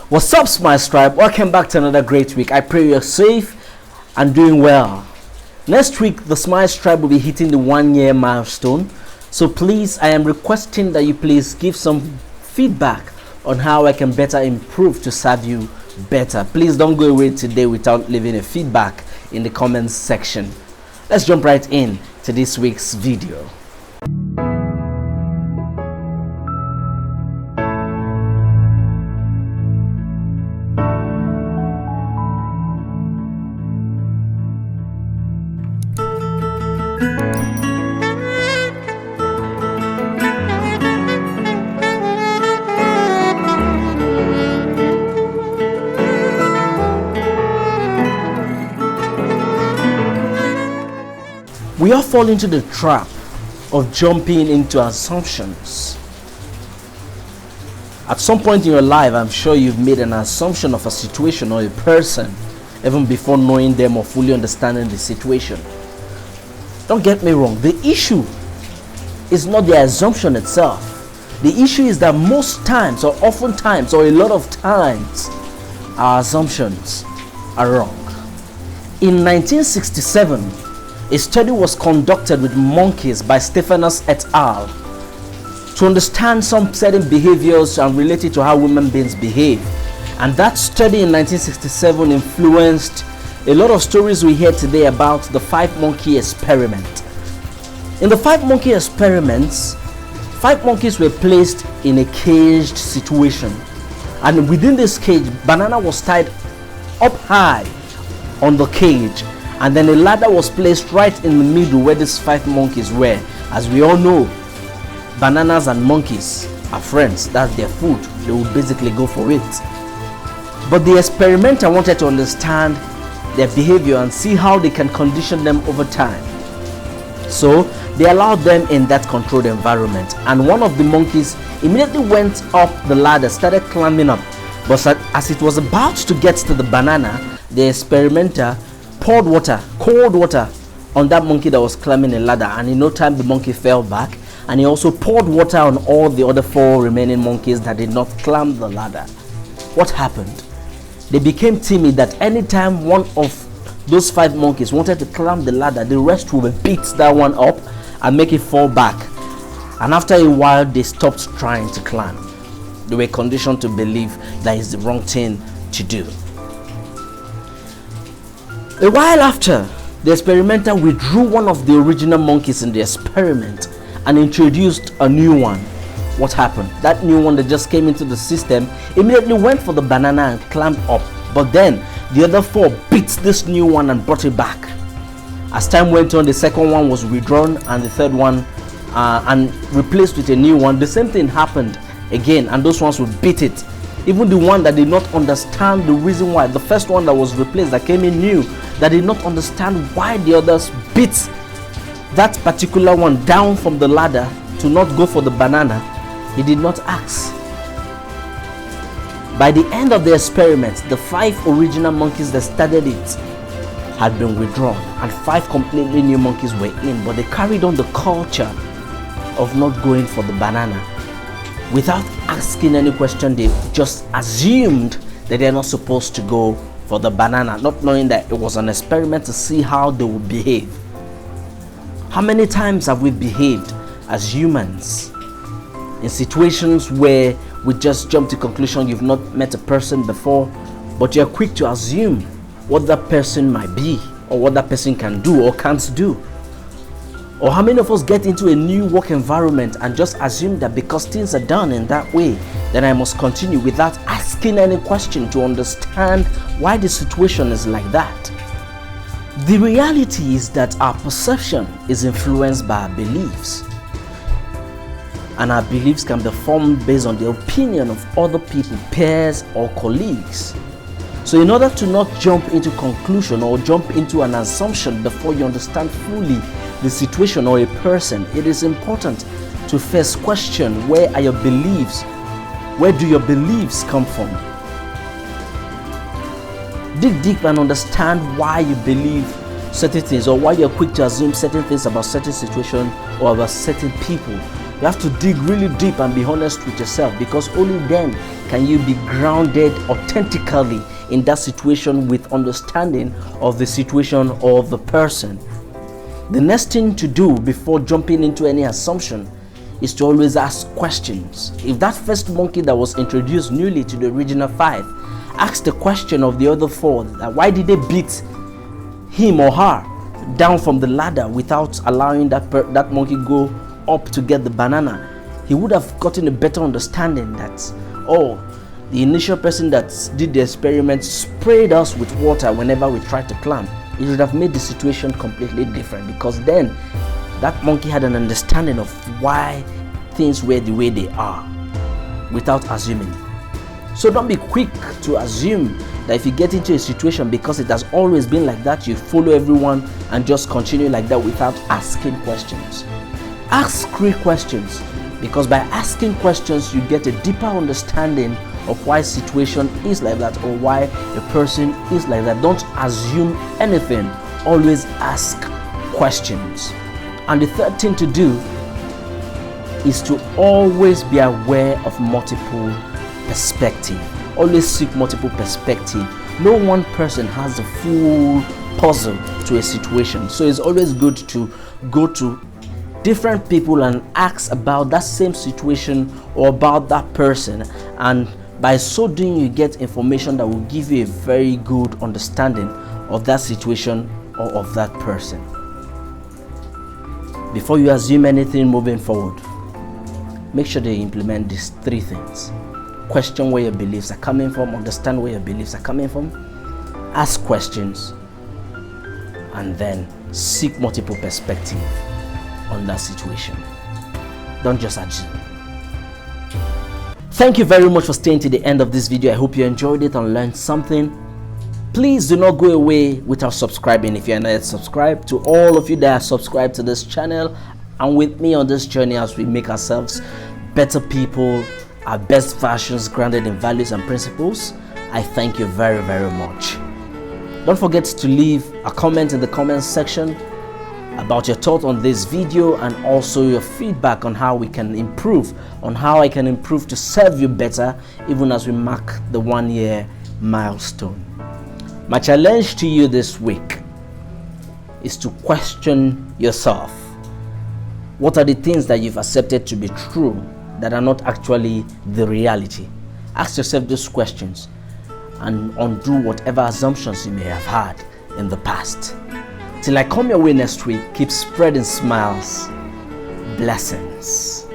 What's up, Smile Tribe? Welcome back to another great week. I pray you're safe and doing well. Next week, the Smile Tribe will be hitting the 1-year milestone. So please, I am requesting that you please give some feedback on how I can better improve to serve you better. Please don't go away today without leaving a feedback in the comments section. Let's jump right in to this week's video. We all fall into the trap of jumping into assumptions. At some point in your life, I'm sure you've made an assumption of a situation or a person even before knowing them or fully understanding the situation. Don't get me wrong, the issue is not the assumption itself. The issue is that most times, or oftentimes, or a lot of times, our assumptions are wrong. In 1967, a study was conducted with monkeys by Stephanus et al. To understand some certain behaviors and relate it to how human beings behave. And that study in 1967 influenced a lot of stories we hear today about the 5-monkey experiment. In the 5-monkey experiments, 5 monkeys were placed in a caged situation. And within this cage, banana was tied up high on the cage. And then a ladder was placed right in the middle where these 5 monkeys were. As we all know, bananas and monkeys are friends. That's their food. They will basically go for it. But the experimenter wanted to understand their behavior and see how they can condition them over time. So they allowed them in that controlled environment. And one of the monkeys immediately went up the ladder, started climbing up. But as it was about to get to the banana, the experimenter poured water, cold water, on that monkey that was climbing a ladder, and in no time the monkey fell back. And he also poured water on all the other 4 remaining monkeys that did not climb the ladder. What happened? They became timid that anytime one of those 5 monkeys wanted to climb the ladder, the rest would beat that one up and make it fall back. And after a while, they stopped trying to climb. They were conditioned to believe that is the wrong thing to do. A while after, the experimenter withdrew one of the original monkeys in the experiment and introduced a new one. What happened? That new one that just came into the system immediately went for the banana and climbed up. But then the other 4 beat this new one and brought it back. As time went on, the second one was withdrawn and the third one and replaced with a new one. The same thing happened again, and those ones would beat it. Even the one that did not understand the reason why, the first one that was replaced, that came in new, that did not understand why the others beat that particular one down from the ladder to not go for the banana, he did not ask. By the end of the experiment, the 5 original monkeys that started it had been withdrawn and 5 completely new monkeys were in, but they carried on the culture of not going for the banana. Without asking any question, they just assumed that they're not supposed to go for the banana, not knowing that it was an experiment to see how they would behave. How many times have we behaved as humans in situations where we just jump to conclusion? You've not met a person before, but you're quick to assume what that person might be or what that person can do or can't do. Or how many of us get into a new work environment and just assume that because things are done in that way, then I must continue without asking any question to understand why the situation is like that? The reality is that our perception is influenced by our beliefs. And our beliefs can be formed based on the opinion of other people, peers or colleagues. So in order to not jump into conclusion or jump into an assumption before you understand fully the situation or a person, it is important to first question, where are your beliefs? Where do your beliefs come from? Dig deep and understand why you believe certain things, or why you're quick to assume certain things about certain situations or about certain people. You have to dig really deep and be honest with yourself, because only then can you be grounded authentically in that situation with understanding of the situation or the person. The next thing to do before jumping into any assumption is to always ask questions. If that first monkey that was introduced newly to the original 5 ask the question of the other 4, that why did they beat him or her down from the ladder without allowing that monkey go up to get the banana, he would have gotten a better understanding that, oh, the initial person that did the experiment sprayed us with water whenever we tried to climb. It would have made the situation completely different, because then that monkey had an understanding of why things were the way they are without assuming. So don't be quick to assume that if you get into a situation because it has always been like that, you follow everyone and just continue like that without asking questions. Ask 3 questions, because by asking questions you get a deeper understanding of why a situation is like that or why a person is like that. Don't assume anything, always ask questions. And the third thing to do is to always be aware of multiple perspective. Always seek multiple perspective. No one person has the full puzzle to a situation, so it's always good to go to different people and ask about that same situation or about that person, and by so doing you get information that will give you a very good understanding of that situation or of that person. Before you assume anything moving forward, make sure they implement these 3 things. Question where your beliefs are coming from, understand where your beliefs are coming from, ask questions, and then seek multiple perspectives on that situation. Don't just assume. Thank you very much for staying to the end of this video. I hope you enjoyed it and learned something. Please do not go away without subscribing if you are not yet subscribed. To all of you that are subscribed to this channel and with me on this journey as we make ourselves better people, our best versions grounded in values and principles, I thank you very, very much. Don't forget to leave a comment in the comment section about your thoughts on this video and also your feedback on how we can improve, on how I can improve to serve you better even as we mark the 1-year milestone. My challenge to you this week is to question yourself. What are the things that you've accepted to be true that are not actually the reality? Ask yourself those questions and undo whatever assumptions you may have had in the past. Till I come your way next week, keep spreading smiles. Blessings.